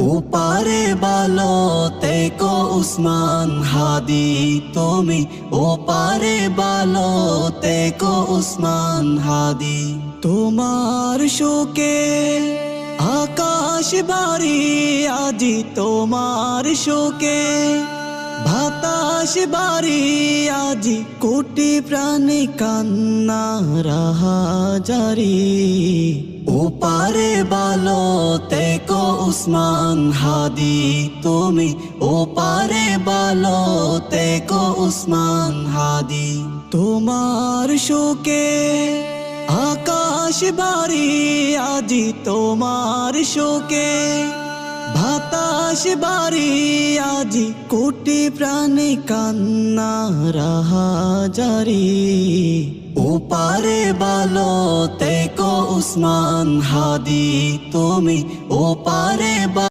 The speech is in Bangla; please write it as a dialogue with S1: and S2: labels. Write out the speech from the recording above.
S1: ওপারে বালোতে কো উসমান হাদি তুমি, ওপারে বালোতে কো উসমান হাদি। তোমার শোকে আকাশ বাড়ি আজি, তোমার শোকে বাতাস বাড়ি আজি, কোটি প্রাণী কান্না রাহা জারি। ওপারে বালোতে কো উসমান হাদি তুমি, ওপারে বালোতে কো উসমান হাদি। তোমার শোকে আকাশ বাড়ি আজি, তোমার শোকে বাতাস বাড়ি আজি, কোটি প্রাণী কান্না রাহা জারি। ওপারে বালোতে কো উসমান হাদি তুমি, ওপারে